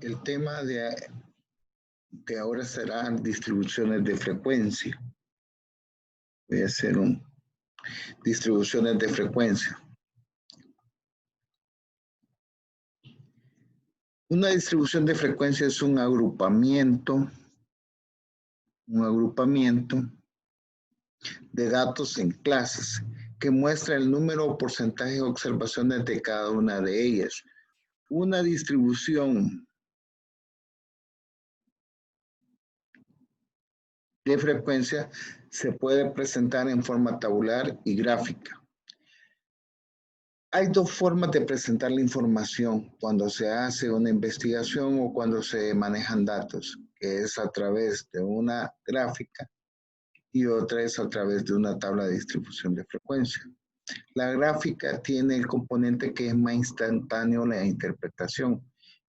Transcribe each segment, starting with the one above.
El tema de ahora serán distribuciones de frecuencia. Voy a hacer distribuciones de frecuencia. Una distribución de frecuencia es un agrupamiento de datos en clases que muestra el número o porcentaje de observaciones de cada una de ellas. Una distribución de frecuencia se puede presentar en forma tabular y gráfica. Hay dos formas de presentar la información cuando se hace una investigación o cuando se manejan datos, que es a través de una gráfica y otra es a través de una tabla de distribución de frecuencia. La gráfica tiene el componente que es más instantáneo la interpretación,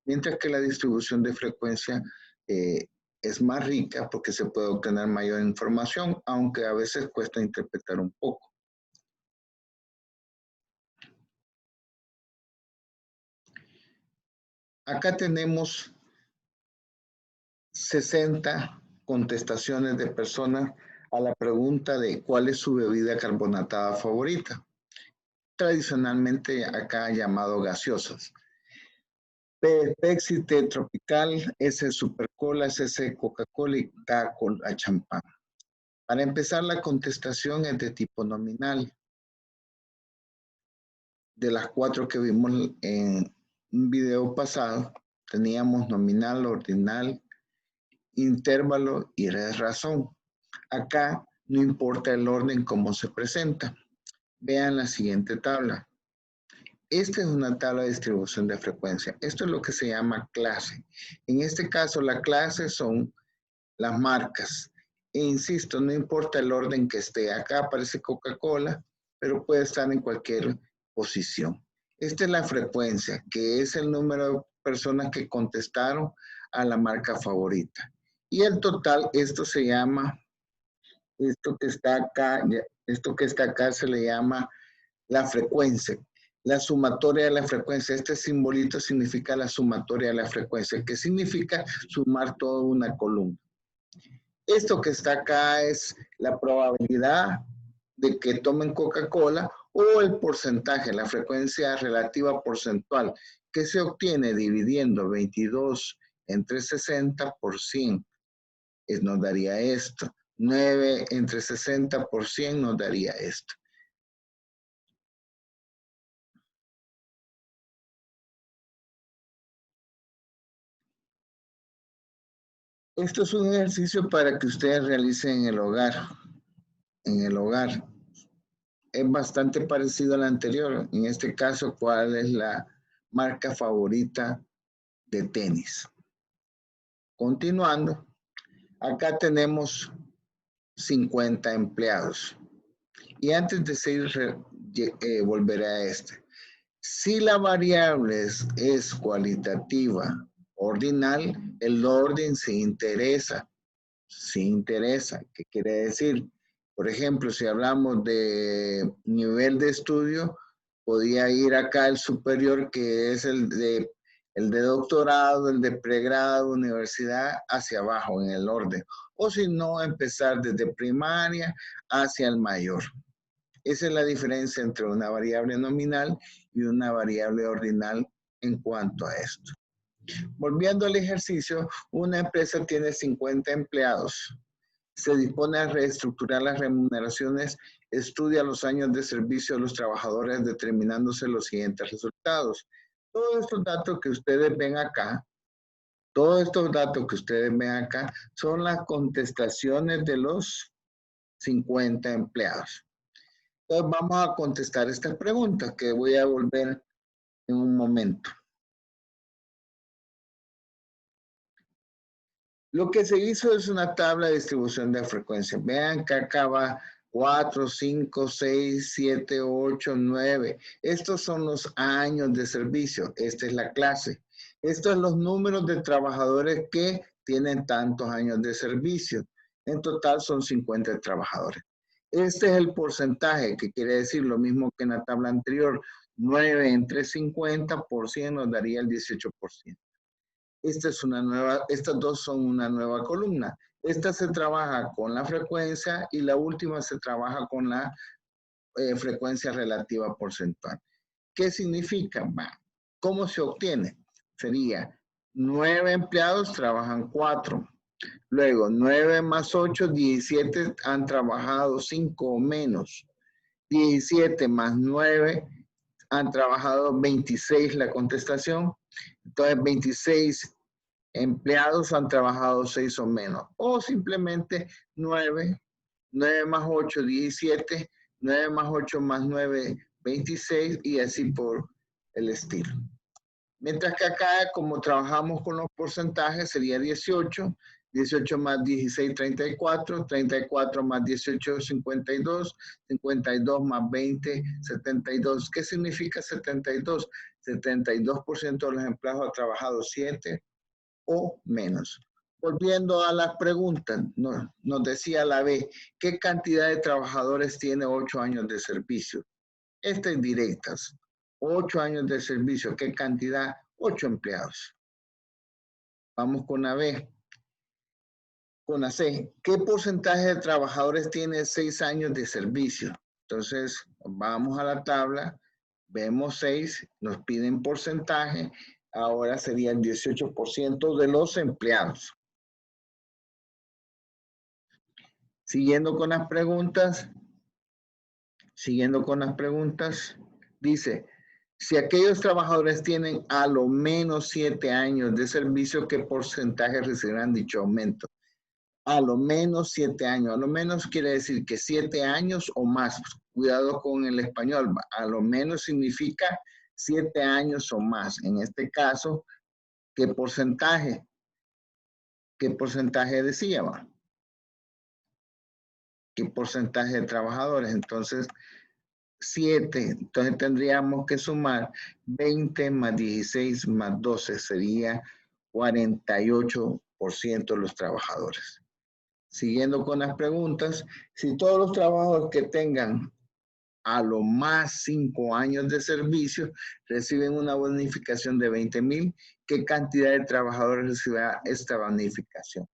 mientras que la distribución de frecuencia es más rica porque se puede obtener mayor información, aunque a veces cuesta interpretar un poco. Acá tenemos 60 contestaciones de personas a la pregunta de cuál es su bebida carbonatada favorita, tradicionalmente acá llamado gaseosas. Pepsi, T Tropical, S Super Cola, SS Coca-Cola y K Cola Champán. Para empezar, la contestación es de tipo nominal. De las 4 que vimos en un video pasado, teníamos nominal, ordinal, intervalo y razón. Acá no importa el orden como se presenta. Vean la siguiente tabla. Esta es una tabla de distribución de frecuencia. Esto es lo que se llama clase. En este caso, la clase son las marcas. E insisto, no importa el orden que esté. Acá aparece Coca-Cola, pero puede estar en cualquier posición. Esta es la frecuencia, que es el número de personas que contestaron a la marca favorita. Y el total, esto se llama, esto que está acá se le llama la frecuencia. La sumatoria de la frecuencia. Este simbolito significa la sumatoria de la frecuencia, que significa sumar toda una columna. Esto que está acá es la probabilidad de que tomen Coca-Cola o el porcentaje, la frecuencia relativa porcentual, que se obtiene dividiendo 22 entre 60 por 100. Nos daría esto. 9 entre 60 por 100 nos daría esto. Esto es un ejercicio para que ustedes realicen en el hogar. En el hogar. Es bastante parecido al anterior. En este caso, ¿cuál es la marca favorita de tenis? Continuando, acá tenemos 50 empleados. Y antes de seguir, volveré a este. Si la variable es cualitativa ordinal, el orden se interesa. ¿Qué quiere decir? Por ejemplo, si hablamos de nivel de estudio, podía ir acá el superior, que es el de doctorado, el de pregrado, universidad, hacia abajo en el orden. O si no, empezar desde primaria hacia el mayor. Esa es la diferencia entre una variable nominal y una variable ordinal en cuanto a esto. Volviendo al ejercicio, una empresa tiene 50 empleados. Se dispone a reestructurar las remuneraciones, estudia los años de servicio de los trabajadores determinándose los siguientes resultados. Todos estos datos que ustedes ven acá, son las contestaciones de los 50 empleados. Entonces vamos a contestar estas preguntas que voy a volver en un momento. Lo que se hizo es una tabla de distribución de frecuencia. Vean que acá va 4, 5, 6, 7, 8, 9. Estos son los años de servicio. Esta es la clase. Estos son los números de trabajadores que tienen tantos años de servicio. En total son 50 trabajadores. Este es el porcentaje, que quiere decir lo mismo que en la tabla anterior. 9 entre 50 por 100 nos daría el 18%. Estas dos son una nueva columna. Esta se trabaja con la frecuencia y la última se trabaja con la frecuencia relativa porcentual. ¿Qué significa? ¿Cómo se obtiene? Sería 9 empleados trabajan 4. Luego 9 más 8, 17 han trabajado 5 o menos. 17 más 9 han trabajado 26 la contestación. Entonces 26 empleados han trabajado 6 o menos. O simplemente 9, 9 más 8, 17, 9 más 8 más 9, 26 y así por el estilo. Mientras que acá, como trabajamos con los porcentajes, sería 18, 18 más 16, 34, 34 más 18, 52, 52 más 20, 72. ¿Qué significa 72? 72% de los empleados han trabajado 7 o menos. Volviendo a las preguntas, nos decía la B, ¿qué cantidad de trabajadores tiene 8 años de servicio? Estas directas. 8 años de servicio. ¿Qué cantidad? 8 empleados. Vamos con la B. Con la C. ¿Qué porcentaje de trabajadores tiene 6 años de servicio? Entonces, vamos a la tabla, vemos 6, nos piden porcentaje, ahora sería el 18% de los empleados. Siguiendo con las preguntas, dice, si aquellos trabajadores tienen a lo menos 7 años de servicio, ¿qué porcentaje recibirán dicho aumento? A lo menos 7 años. A lo menos quiere decir que 7 años o más. Cuidado con el español. A lo menos significa 7 años o más. En este caso, ¿qué porcentaje? ¿Qué porcentaje decía? ¿Qué porcentaje de trabajadores? Entonces, 7, entonces tendríamos que sumar 20 más 16 más 12, sería 48% de los trabajadores. Siguiendo con las preguntas, si todos los trabajadores que tengan a lo más 5 años de servicio reciben una bonificación de 20,000, ¿qué cantidad de trabajadores recibirá esta bonificación?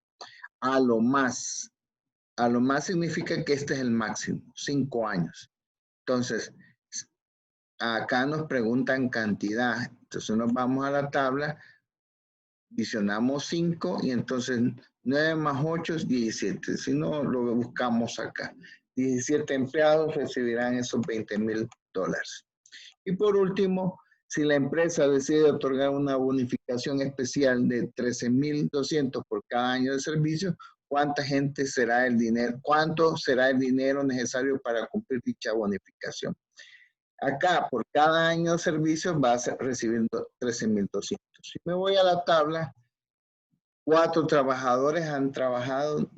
A lo más significa que este es el máximo, 5 años. Entonces, acá nos preguntan cantidad. Entonces nos vamos a la tabla, adicionamos 5 y entonces 9 más 8 es 17. Si no, lo buscamos acá. 17 empleados recibirán esos $20,000. Y por último, si la empresa decide otorgar una bonificación especial de 13,200 por cada año de servicio, ¿cuánto será el dinero necesario para cumplir dicha bonificación? Acá, por cada año de servicio, vas a recibir 13,200. Si me voy a la tabla, 9 trabajadores han trabajado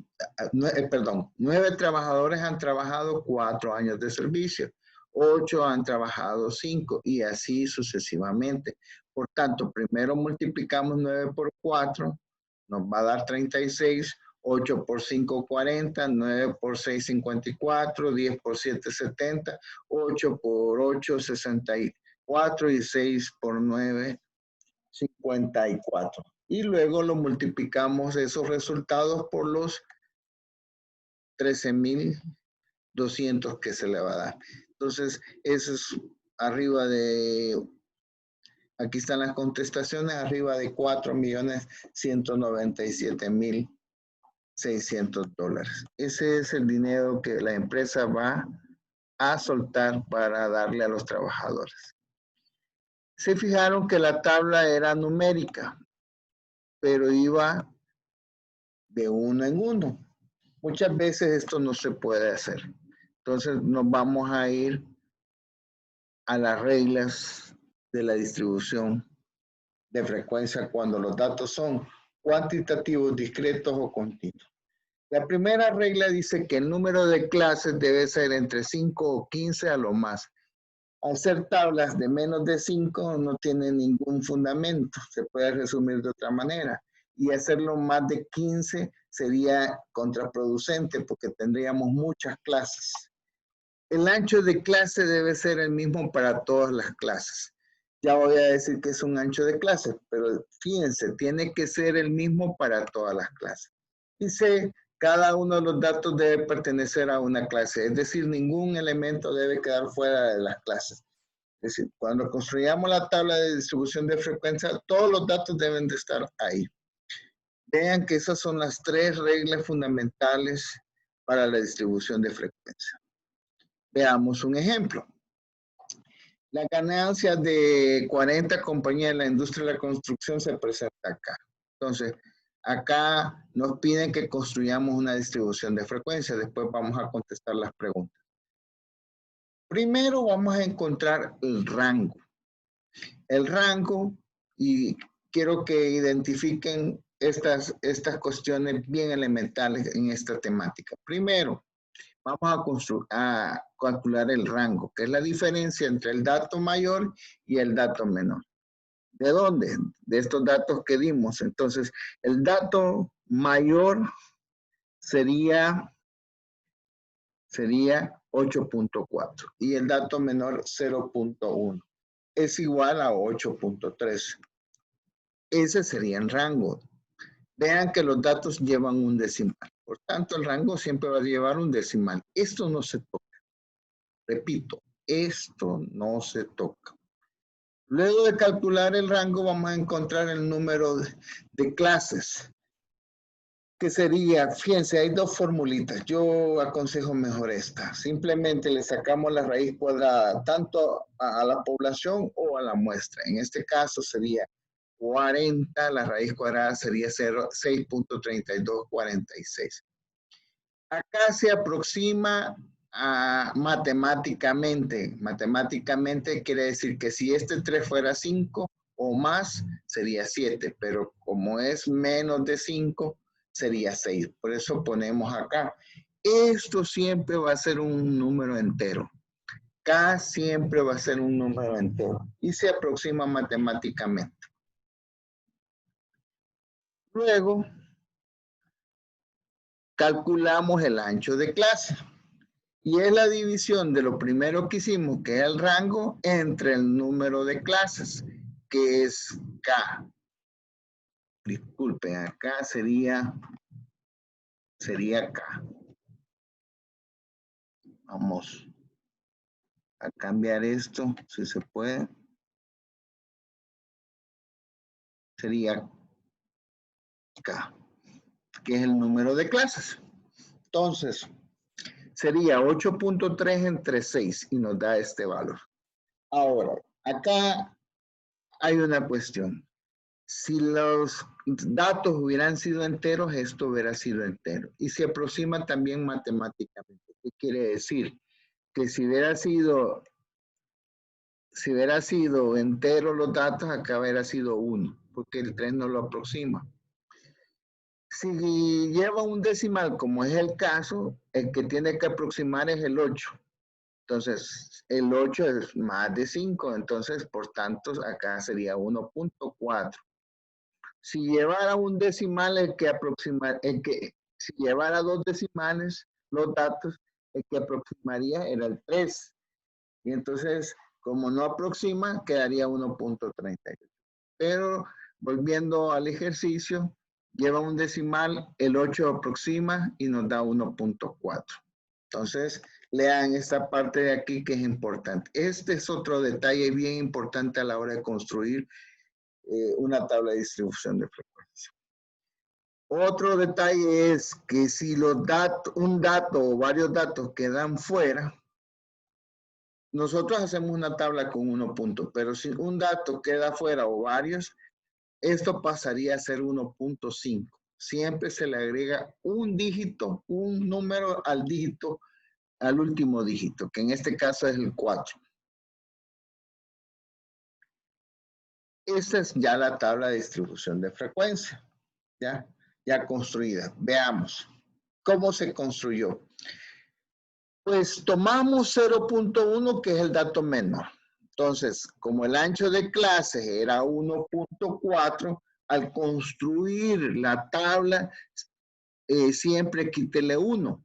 4 años de servicio, 8 han trabajado 5 y así sucesivamente. Por tanto, primero multiplicamos 9 por 4, nos va a dar 36, 8 por 5, 40, 9 por 6, 54, 10 por 7, 70, 8 por 8, 64 y 6 por 9, 54. Y luego lo multiplicamos esos resultados por los 13,200 que se le va a dar. Entonces, eso es arriba de, aquí están las contestaciones, arriba de $4,197,600. Ese es el dinero que la empresa va a soltar para darle a los trabajadores. Se fijaron que la tabla era numérica, pero iba de uno en uno. Muchas veces esto no se puede hacer. Entonces nos vamos a ir a las reglas de la distribución de frecuencia cuando los datos son cuantitativos, discretos o continuos. La primera regla dice que el número de clases debe ser entre 5 o 15 a lo más. Al ser tablas de menos de 5 no tiene ningún fundamento, se puede resumir de otra manera. Y hacerlo más de 15 sería contraproducente porque tendríamos muchas clases. El ancho de clase debe ser el mismo para todas las clases. ya voy a decir que es un ancho de clase, pero fíjense, tiene que ser el mismo para todas las clases. Dice, cada uno de los datos debe pertenecer a una clase, es decir, ningún elemento debe quedar fuera de las clases. Es decir, cuando construyamos la tabla de distribución de frecuencia, todos los datos deben de estar ahí. Vean que esas son las 3 reglas fundamentales para la distribución de frecuencia. Veamos un ejemplo. La ganancia de 40 compañías en la industria de la construcción se presenta acá. Entonces, acá nos piden que construyamos una distribución de frecuencia. Después vamos a contestar las preguntas. Primero vamos a encontrar el rango. El rango, y quiero que identifiquen estas cuestiones bien elementales en esta temática. Primero, vamos a calcular el rango, que es la diferencia entre el dato mayor y el dato menor. ¿De dónde? De estos datos que dimos. Entonces, el dato mayor sería 8.4 y el dato menor 0.1. Es igual a 8.3. Ese sería el rango. Vean que los datos llevan un decimal. Por tanto, el rango siempre va a llevar un decimal. Esto no se toca. Repito, esto no se toca. Luego de calcular el rango, vamos a encontrar el número de clases, que sería, fíjense, hay 2 formulitas. Yo aconsejo mejor esta. Simplemente le sacamos la raíz cuadrada tanto a la población o a la muestra. En este caso sería 40, la raíz cuadrada sería 6.3246. Acá se aproxima a matemáticamente. Matemáticamente quiere decir que si este 3 fuera 5 o más, sería 7, pero como es menos de 5, sería 6. Por eso ponemos acá. Esto siempre va a ser un número entero. K siempre va a ser un número entero y se aproxima matemáticamente. Luego, calculamos el ancho de clase. Y es la división de lo primero que hicimos, que es el rango, entre el número de clases, que es K. Disculpen, acá sería K. Vamos a cambiar esto, si se puede. Sería K, que es el número de clases. Entonces, sería 8.3 entre 6 y nos da este valor. Ahora, acá hay una cuestión. Si los datos hubieran sido enteros, esto hubiera sido entero. Y se aproxima también matemáticamente. ¿Qué quiere decir? Que si hubiera sido entero los datos, acá hubiera sido 1, porque el 3 no lo aproxima. Si lleva un decimal, como es el caso, el que tiene que aproximar es el 8. Entonces, el 8 es más de 5, entonces, por tanto, acá sería 1.4. Si llevara un decimal, si llevara 2 decimales, los datos, el que aproximaría era el 3. Y entonces, como no aproxima, quedaría 1.38. Pero, volviendo al ejercicio, lleva un decimal, el 8 aproxima y nos da 1.4. Entonces, lean esta parte de aquí que es importante. Este es otro detalle bien importante a la hora de construir una tabla de distribución de frecuencia. Otro detalle es que si un dato o varios datos quedan fuera, nosotros hacemos una tabla con 1 punto, pero si un dato queda fuera o varios, esto pasaría a ser 1.5. Siempre se le agrega un dígito, un número al dígito, al último dígito, que en este caso es el 4. Esta es ya la tabla de distribución de frecuencia, ya construida. Veamos cómo se construyó. Pues tomamos 0.1, que es el dato menor. Entonces, como el ancho de clase era 1.4, al construir la tabla, siempre quítele 1.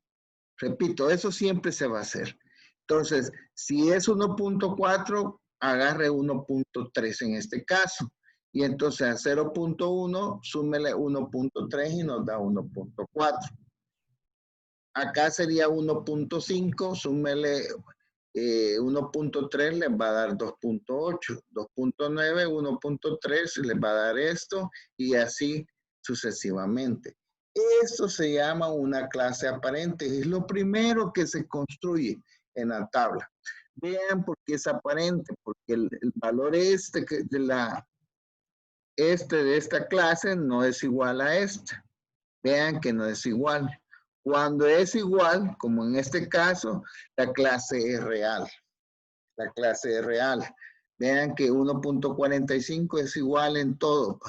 Repito, eso siempre se va a hacer. Entonces, si es 1.4, agarre 1.3 en este caso. Y entonces a 0.1 súmele 1.3 y nos da 1.4. Acá sería 1.5, súmele 1.3 les va a dar 2.8, 2.9, 1.3 les va a dar esto y así sucesivamente. Esto se llama una clase aparente, es lo primero que se construye en la tabla. Vean por qué es aparente, porque el valor de esta clase no es igual a este. Vean que no es igual. Cuando es igual, como en este caso, la clase es real. La clase es real. Vean que 1.45 es igual en todo.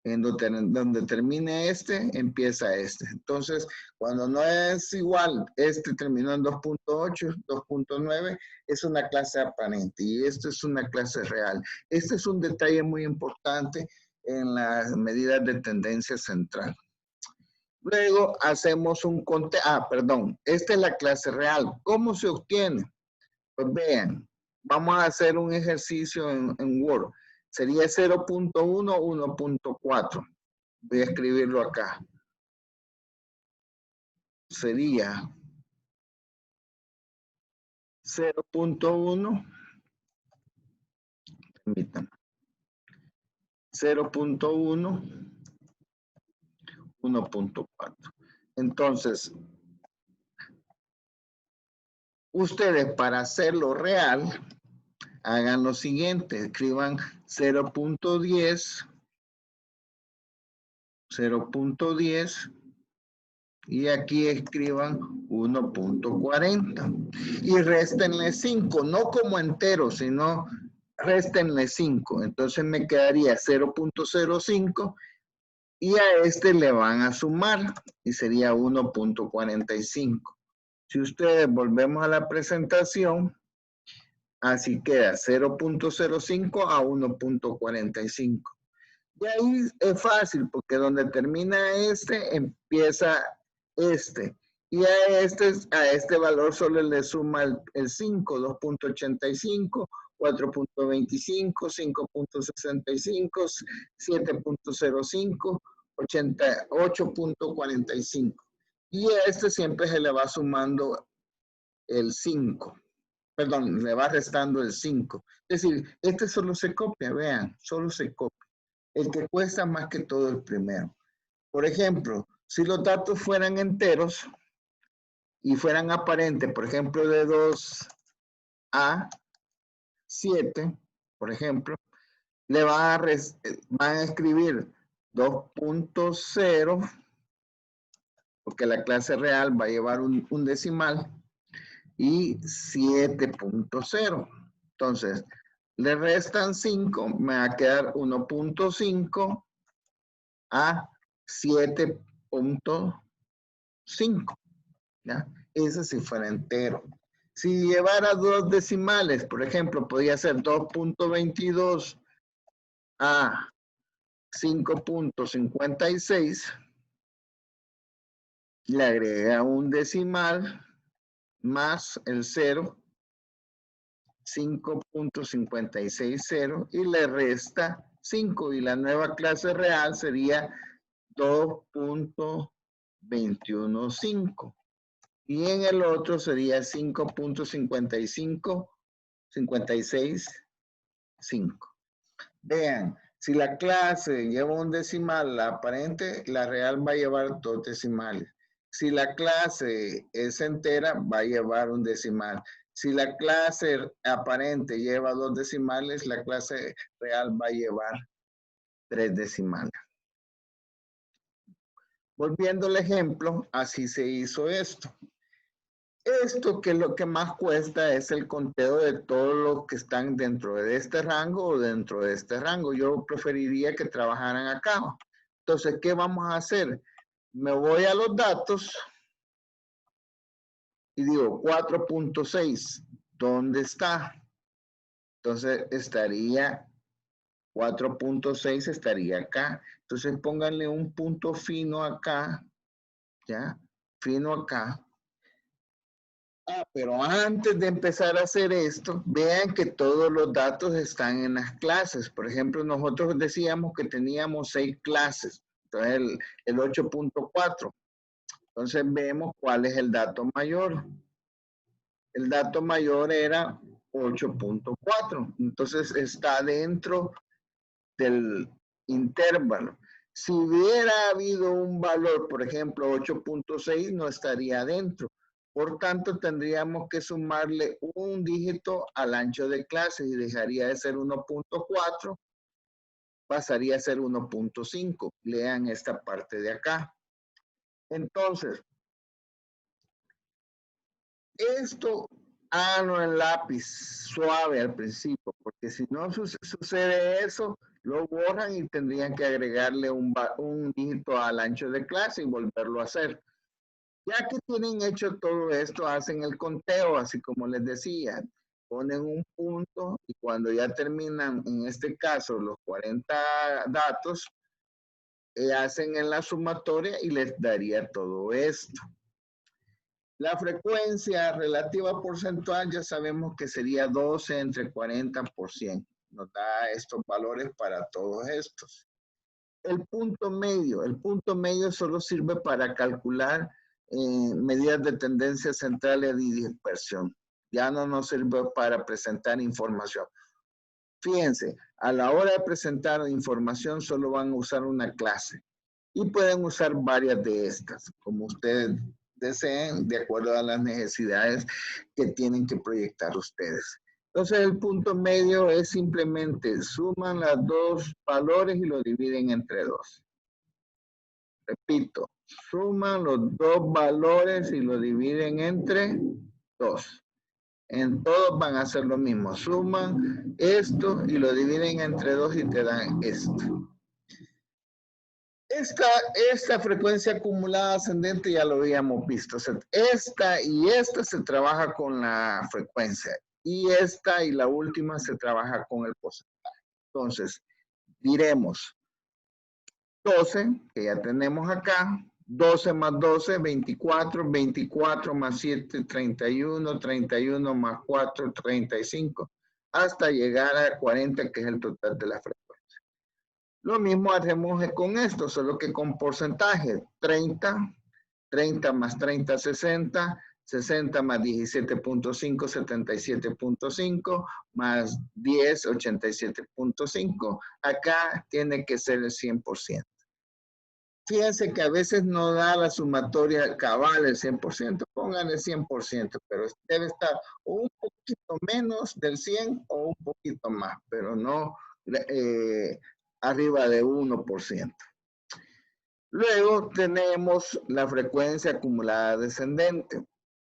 En donde termine este, empieza este. Entonces, cuando no es igual, este terminó en 2.8, 2.9, es una clase aparente y esto es una clase real. Este es un detalle muy importante en las medidas de tendencia central. Luego hacemos un conteo. Perdón, esta es la clase real. ¿Cómo se obtiene? Pues vean, vamos a hacer un ejercicio en Word. Sería 0.1, 1.4. Voy a escribirlo acá. Sería 0.1, permítanme, 0.1, 1.4. Entonces, ustedes para hacerlo real, hagan lo siguiente, escriban 0.10, 0.10 y aquí escriban 1.40 y réstenle 5, no como entero, sino réstenle 5. Entonces me quedaría 0.05 y a este le van a sumar y sería 1.45. Si ustedes volvemos a la presentación, así queda 0.05 a 1.45. Y ahí es fácil porque donde termina este, empieza este. Y a este valor solo le suma el 5, 2.85, 4.25, 5.65, 7.05, 8.45. Y a este siempre se le va sumando el 5. Perdón, le va restando el 5. Es decir, este solo se copia, vean, solo se copia. El que cuesta más que todo el primero. Por ejemplo, si los datos fueran enteros y fueran aparentes, por ejemplo, de 2 a 7, por ejemplo, le van a escribir 2.0, porque la clase real va a llevar un decimal, y 7.0. Entonces, le restan 5, me va a quedar 1.5 a 7.5. ¿Ya? Ese si fuera entero. Si llevara dos decimales, por ejemplo, podría ser 2.22 a 5.56, le agrega un decimal más el 0, 5.560 y le resta 5 y la nueva clase real sería 2.215 y en el otro sería 5.5556.5. Vean, si la clase lleva un decimal, la aparente, la real va a llevar dos decimales. Si la clase es entera, va a llevar un decimal. Si la clase aparente lleva dos decimales, la clase real va a llevar tres decimales. Volviendo al ejemplo, así se hizo esto. Esto que lo que más cuesta es el conteo de todos los que están dentro de este rango o dentro de este rango. Yo preferiría que trabajaran acá. Entonces, ¿qué vamos a hacer? Me voy a los datos y digo 4.6. ¿Dónde está? Entonces, estaría 4.6 estaría acá. Entonces, pónganle un punto fino acá, ¿ya? Fino acá. Pero antes de empezar a hacer esto, vean que todos los datos están en las clases. Por ejemplo, nosotros decíamos que teníamos 6 clases. Entonces, el 8.4. Entonces, vemos cuál es el dato mayor. El dato mayor era 8.4. Entonces, está dentro del intervalo. Si hubiera habido un valor, por ejemplo, 8.6, no estaría dentro. Por tanto, tendríamos que sumarle un dígito al ancho de clase y dejaría de ser 1.4, pasaría a ser 1.5. Lean esta parte de acá. Entonces, esto háganlo en lápiz, suave al principio, porque si no sucede eso, lo borran y tendrían que agregarle un dígito al ancho de clase y volverlo a hacer. Ya que tienen hecho todo esto, hacen el conteo, así como les decía. Ponen un punto y cuando ya terminan, en este caso, los 40 datos, hacen en la sumatoria y les daría todo esto. La frecuencia relativa porcentual ya sabemos que sería 12 entre 40%. Nos da estos valores para todos estos. El punto medio solo sirve para calcular medidas de tendencia centrales y dispersión. Ya no nos sirve para presentar información. Fíjense, a la hora de presentar información solo van a usar una clase y pueden usar varias de estas, como ustedes deseen, de acuerdo a las necesidades que tienen que proyectar ustedes. Entonces, el punto medio es simplemente suman los dos valores y lo dividen entre 2. Repito, suman los dos valores y lo dividen entre 2. En todos van a hacer lo mismo. Suman esto y lo dividen entre 2 y te dan esto. Esta frecuencia acumulada ascendente ya lo habíamos visto. Esta y esta se trabaja con la frecuencia. Y esta y la última se trabaja con el porcentaje. Entonces, diremos 12, que ya tenemos acá. 12 más 12, 24. 24 más 7, 31. 31 más 4, 35. Hasta llegar a 40, que es el total de la frecuencia. Lo mismo hacemos con esto, solo que con porcentaje. 30, 30 más 30, 60, 60 más 17.5, 77.5, más 10, 87.5. Acá tiene que ser el 100%. Fíjense que a veces no da la sumatoria cabal el 100%, pongan el 100%, pero debe estar un poquito menos del 100 o un poquito más, pero no arriba de 1%. Luego tenemos la frecuencia acumulada descendente.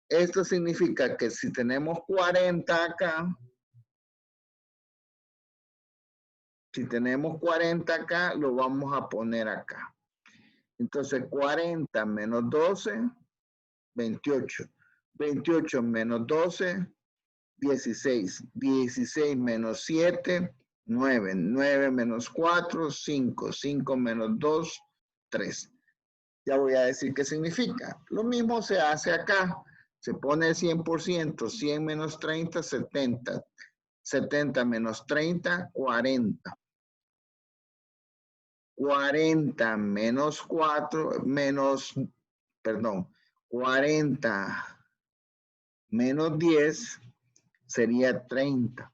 Esto significa que si tenemos 40 acá, lo vamos a poner acá. Entonces 40 menos 12, 28. 28 menos 12, 16. 16 menos 7, 9. 9 menos 4, 5. 5 menos 2, 3. Ya voy a decir qué significa. Lo mismo se hace acá. Se pone el 100%. 100 menos 30, 70. 70 menos 30, 40. 40 menos 4, perdón, 40 menos 10 sería 30.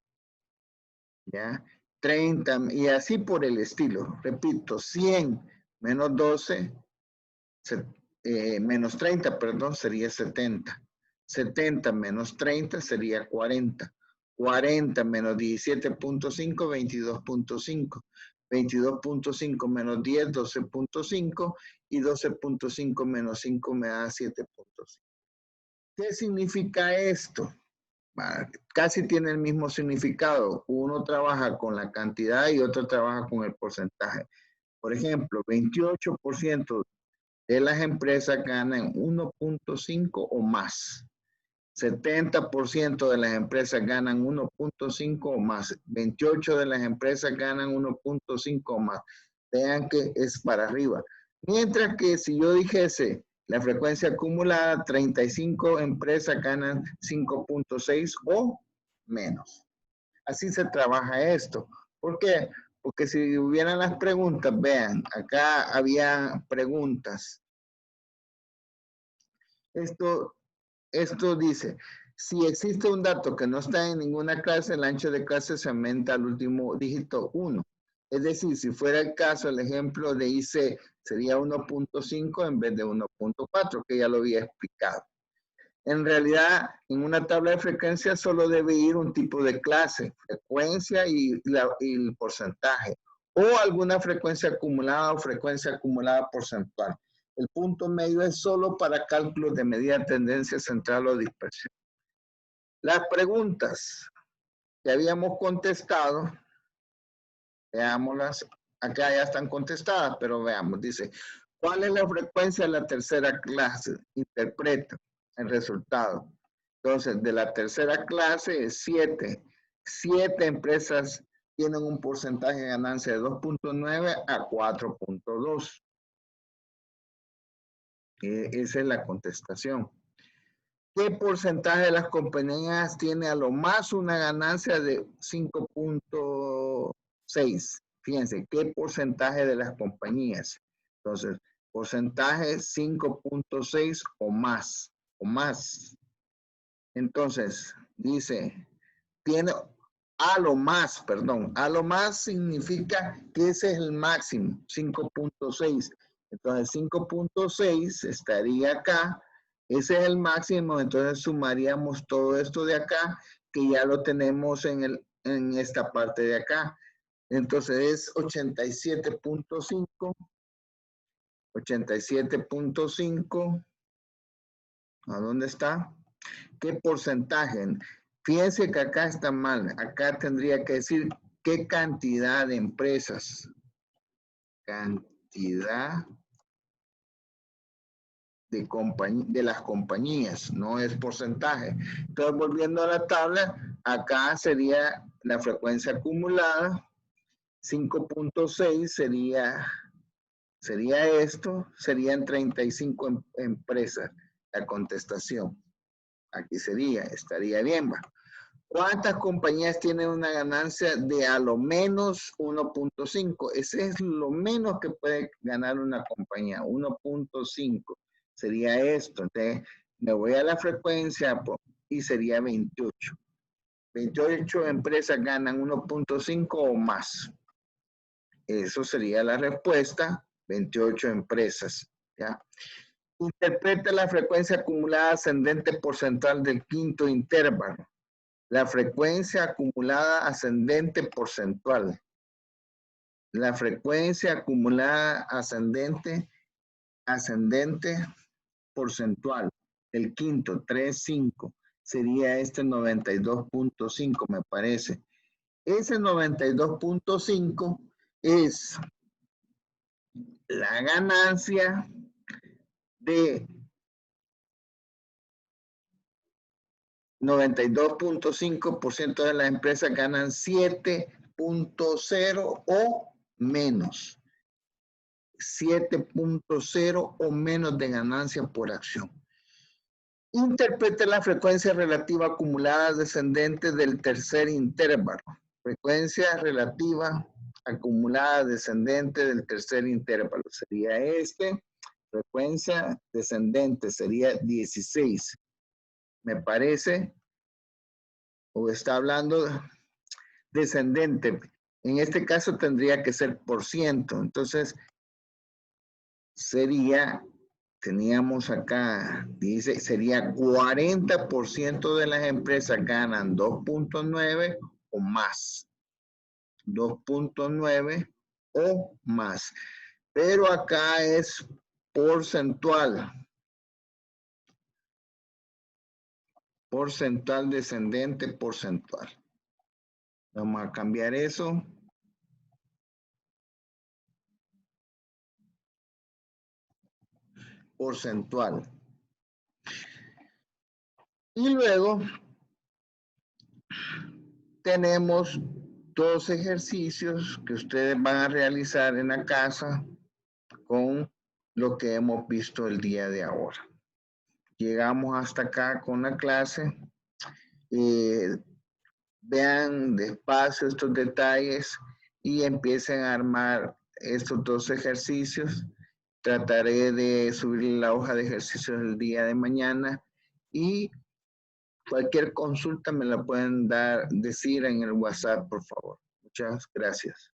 ¿Ya? 30, y así por el estilo. Repito, 100 menos 12, menos 30, perdón, sería 70. 70 menos 30 sería 40. 40 menos 17.5, 22.5. 22.5 menos 10, 12.5. Y 12.5 menos 5 me da 7.5. ¿Qué significa esto? Casi tiene el mismo significado. Uno trabaja con la cantidad y otro trabaja con el porcentaje. Por ejemplo, 28% de las empresas ganan 1.5 o más. 70% de las empresas ganan 1.5 o más. 28 de las empresas ganan 1.5 o más. Vean que es para arriba. Mientras que si yo dijese La frecuencia acumulada, 35 empresas ganan 5.6 o menos. Así se trabaja esto. ¿Por qué? Porque si hubieran las preguntas, vean, acá había preguntas. Esto dice, si existe un dato que no está en ninguna clase, el ancho de clase se aumenta al último dígito 1. Es decir, si fuera el caso, el ejemplo de IC sería 1.5 en vez de 1.4, que ya lo había explicado. En realidad, en una tabla de frecuencia solo debe ir un tipo de clase, frecuencia y el porcentaje, o alguna frecuencia acumulada o frecuencia acumulada porcentual. El punto medio es solo para cálculos de medida de tendencia central o dispersión. Las preguntas que habíamos contestado, veámoslas, acá ya están contestadas, pero veamos, dice, ¿cuál es la frecuencia de la tercera clase? Interpreta el resultado. Entonces, de la tercera clase es 7. 7 empresas tienen un porcentaje de ganancia de 2.9 a 4.2. Esa es la contestación. ¿Qué porcentaje de las compañías tiene a lo más una ganancia de 5.6? Fíjense, ¿qué porcentaje de las compañías? Entonces, porcentaje 5.6 o más, Entonces, dice, tiene a lo más significa que ese es el máximo, 5.6. Entonces, 5.6 estaría acá. Ese es el máximo, entonces sumaríamos todo esto de acá, que ya lo tenemos en esta parte de acá. Entonces es 87.5. 87.5. ¿A dónde está? ¿Qué porcentaje? Fíjense que acá está mal. Acá tendría que decir qué cantidad de empresas. Cantidad de las compañías, no es porcentaje. Entonces, volviendo a la tabla, acá sería la frecuencia acumulada, 5.6 sería esto, serían 35 empresas la contestación. Aquí estaría bien, ¿va? ¿Cuántas compañías tienen una ganancia de a lo menos 1.5? Ese es lo menos que puede ganar una compañía, 1.5. Sería esto. Entonces, me voy a la frecuencia y sería 28. 28 empresas ganan 1.5 o más. Eso sería la respuesta, 28 empresas. ¿Ya? Interpreta la frecuencia acumulada ascendente porcentual del quinto intervalo. La frecuencia acumulada ascendente porcentual. La frecuencia acumulada ascendente porcentual. El quinto, 3.5. Sería este 92.5, me parece. Ese 92.5 es la ganancia de 92.5% de las empresas ganan 7.0 o menos. 7.0 o menos de ganancia por acción. Interprete la frecuencia relativa acumulada descendente del tercer intervalo. Frecuencia relativa acumulada descendente del tercer intervalo. Sería este. Frecuencia descendente sería 16. Me parece. O está hablando descendente. En este caso tendría que ser por ciento. Entonces, teníamos acá, dice, sería 40% de las empresas ganan 2.9 o más. 2.9 o más. Pero acá es porcentual. Porcentual descendente, porcentual. Vamos a cambiar eso. Porcentual. Y luego tenemos 2 ejercicios que ustedes van a realizar en la casa con lo que hemos visto el día de ahora. Llegamos hasta acá con la clase. Vean despacio estos detalles y empiecen a armar estos dos ejercicios. Trataré de subir la hoja de ejercicios el día de mañana y cualquier consulta me la pueden decir en el WhatsApp, por favor. Muchas gracias.